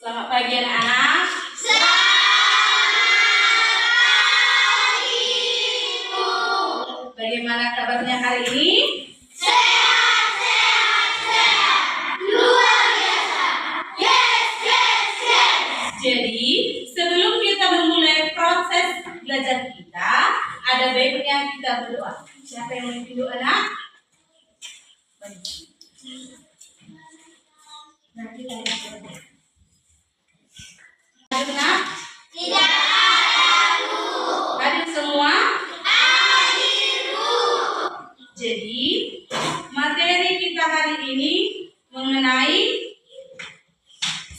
Selamat pagi anak-anak. Bagaimana kabarnya hari ini? Sehat. Luar biasa. Yes. Jadi, sebelum kita memulai proses belajar kita, ada baiknya kita berdoa. Siapa yang memimpin doa, anak? Benar? Tidak ada. Hadir semua? Hadir. Jadi, materi kita hari ini mengenai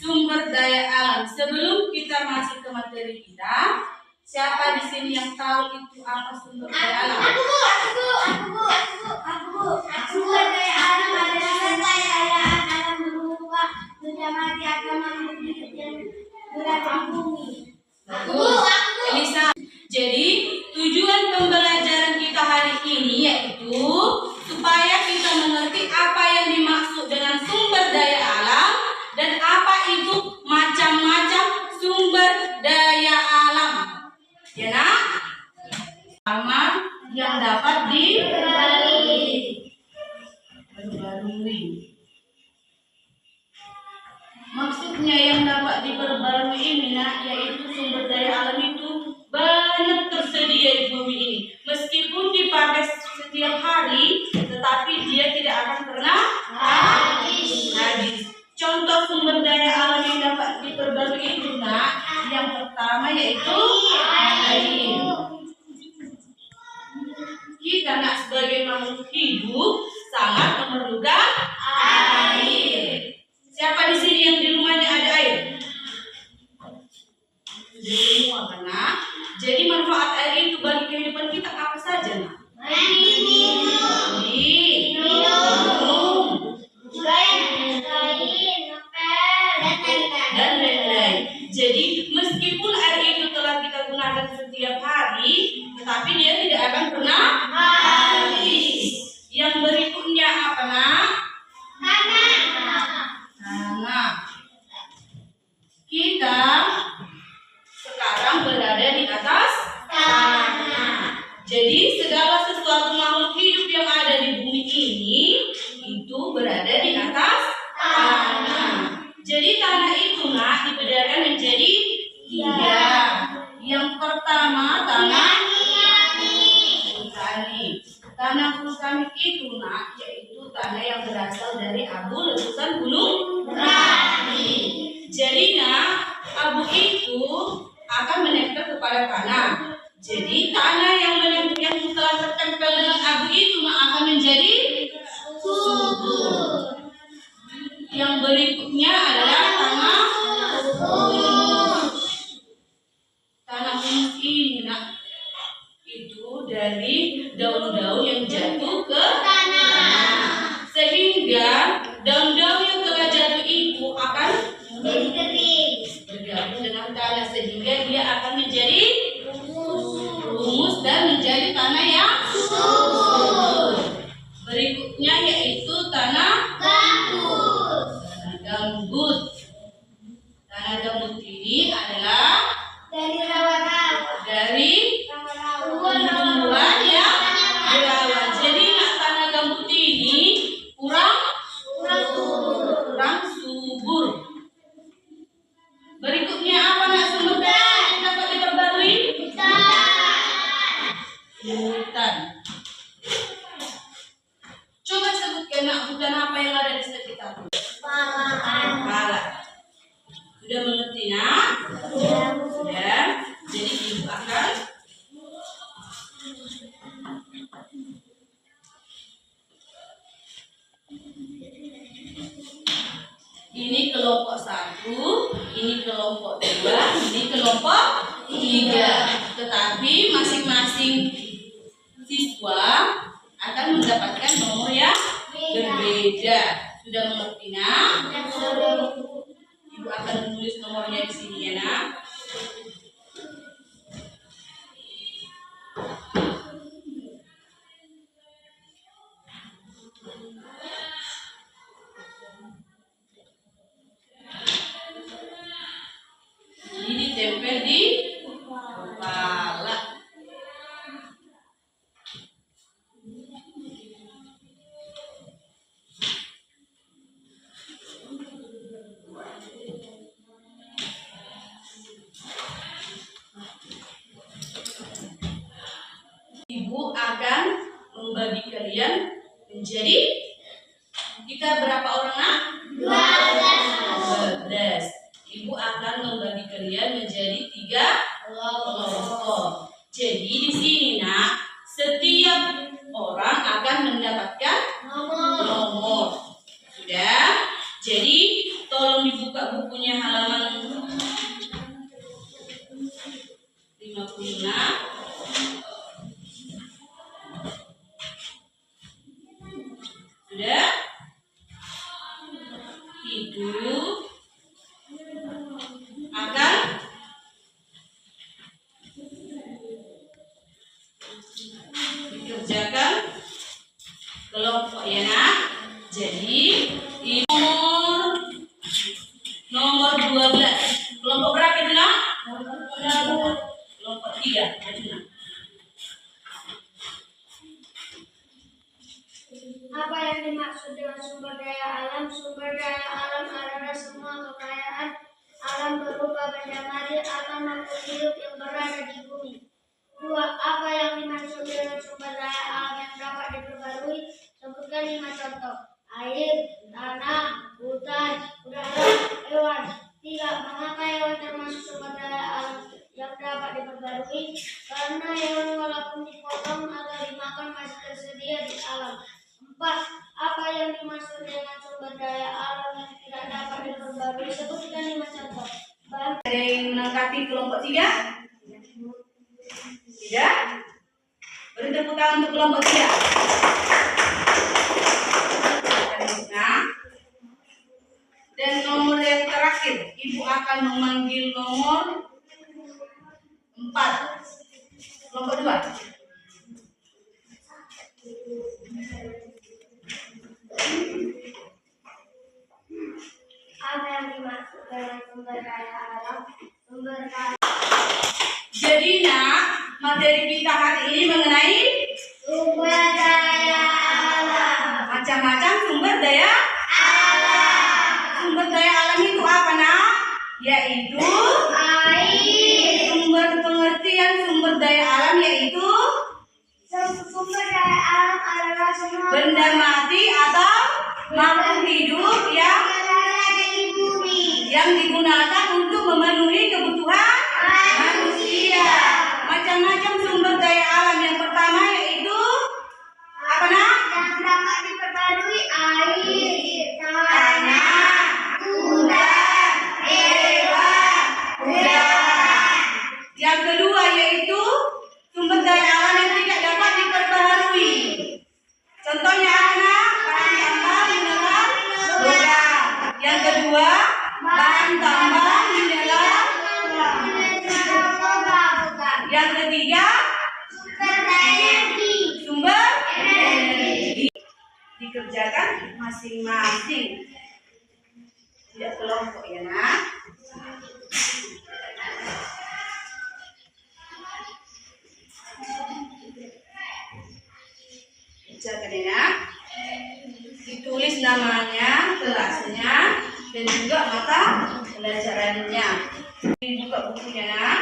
sumber daya alam. Sebelum kita masuk ke materi kita, siapa di sini yang tahu itu apa sumber daya alam? Aku bu. Sumber daya alam adalah daya alam berupa benda mati atau makhluk hidup yang berada di bumi. Bagus. Elisa. Jadi, tujuan pembelajaran kita hari ini yaitu supaya kita mengerti apa yang dimaksud dengan sumber daya alam dan apa itu macam-macam sumber daya alam. Ya, nak? Pertama yang dapat diperbarui. Maksudnya yang dapat diperbarui ini, nak, yaitu sumber daya alam itu banyak tersedia di bumi ini. Meskipun dipakai setiap hari, tetapi dia tidak akan pernah habis. Contoh sumber daya alam yang dapat diperbarui itu, nak, yang pertama yaitu air. Kita, nak, sebagai makhluk hidup sangat memerlukan air. Siapa di sini yang di rumahnya ada air? Di semua, kan, nak? Jadi manfaat air itu bagi kehidupan kita apa saja, nak? Minum, dan lain-lain. Jadi meskipun air itu telah kita gunakan setiap hari, tetapi dia tidak akan pernah habis. Yang berikutnya apa, nak? Tanah. Kita sekarang berada di atas tanah. Jadi segala sesuatu makhluk hidup yang ada di bumi ini itu berada di atas tanah. Jadi tanah itu, nak, dibedakan menjadi 3. Yang pertama tanah vulkanik. Tanah vulkanik itu, nak, yaitu tanah yang berasal dari abu letusan gunung berapi. Jadi, nak, abu itu akan menempel kepada tanah. Jadi tanah yang telah tertempel dengan abu itu, nak, akan menjadi subur. Yang berikutnya adalah tanah humus. Tanah humus ini, nak, itu dari daun-daun yang jatuh ke tanah. Sehingga daun-daun yang telah jatuh itu akan bergabung dengan tanah sehingga dia akan menjadi humus dan menjadi tanah yang subur. Berikutnya yaitu tanah gambut. Tanah gambut ini adalah dari tumbuhan yang berawat. Jadi, nak, tanah gambut ini kurang subur. Berikutnya apa, nak, sumber daya yang dapat diperbarui? Hutan. Coba sebutkan, nak, hutan apa yang ada di sekitar? Pala. Sudah mengerti, nak? Sudah. Jadi ibu akan ini kelompok 1, ini kelompok 2, ini kelompok 3. Tetapi masing-masing siswa akan mendapatkan nomor yang berbeda. Sudah mengerti, nak? Ibu akan menulis nomornya di sini, ya, nak. nempel di kepala. Ibu akan membagi kalian menjadi, kita berapa orang nak? 12. Ibu akan membagi kalian menjadi 3 kelompok. Jadi di sini nak, setiap orang akan mendapatkan nomor. Sudah? Jadi tolong dibuka bukunya halaman 56. Sudah? Itu akan dikerjakan kelompok ya nak. Jadi nomor 12. Kelompok berapa itu nak? Kelompok 3. Maju nak. Apa yang dimaksud dengan sumber daya alam? Sumber daya alam adalah semua kekayaan alam berupa benda mati atau makhluk hidup yang berada di bumi. 2. Apa yang dimaksud dengan sumber daya alam yang dapat diperbarui? Sebutkan 5 contoh. Air, tanah, hutan, udara, hewan. 3. Mengapa hewan termasuk sumber daya alam yang dapat diperbarui? Karena hewan walaupun dipotong atau dimakan masih tersedia di alam. 4. Apa yang dimaksud dengan sumber daya alam yang tidak dapat diperbarui? Sebutkan 5 contoh. Ada yang menangkapi kelompok 3? Tidak? Beri tepuk tangan untuk kelompok 3. Nah, dan nomor yang terakhir, ibu akan memanggil nomor 4. Kelompok 2. Apa yang dimaksud dengan sumber daya alam? Sumber daya Jadi nak, materi kita hari ini mengenai sumber daya alam. macam-macam sumber daya alam. Sumber daya alam itu apa nak? Yaitu Air. sumber pengertian sumber daya alam yaitu Sumber daya alam adalah semua benda mati atau makhluk hidup yang berada di bumi. digunakan untuk memenuhi kebutuhan manusia. Macam-macam sumber daya alam. Yang pertama yaitu apa nak? Yang dapat diperbarui air, Tanah, hutan, hewan, udara. Yang kedua yaitu sumber daya alam yang tidak dapat diperbaharui. Contohnya apa nak? Bahan tambah mineral logam. Yang kedua bahan tambah mineral. Yang ketiga sumber daya energi. sumber energi. Dikerjakan masing-masing, tidak kelompok ya nak. Kerjakan ya nak. Ditulis namanya, kelasnya, dan juga mata pelajarannya. Dibuka bukunya nak.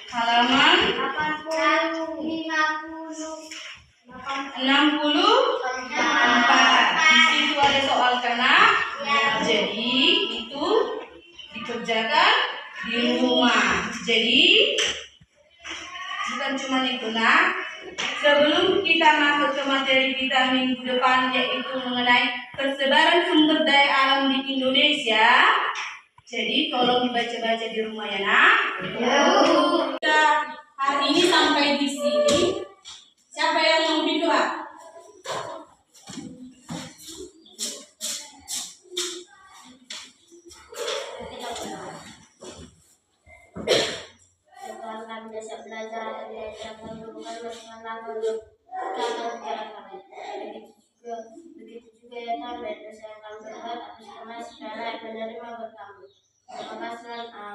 Halaman 64. Di situ ada soal kanak. Jadi itu dikerjakan di rumah. Jadi bukan cuma itu nak. Sebelum kita masuk ke materi kita minggu depan yaitu mengenai persebaran sumber daya alam di Indonesia. Jadi tolong dibaca-baca di rumah ya nak. Kita hari ini sampai di sini. Siapa yang mau berdoa? Kami bisa belajar dari yang menghubungkan dengan begitu juga ya kami dosa yang kami berbuat atas nama saudara yang menerima bertamu. pasal A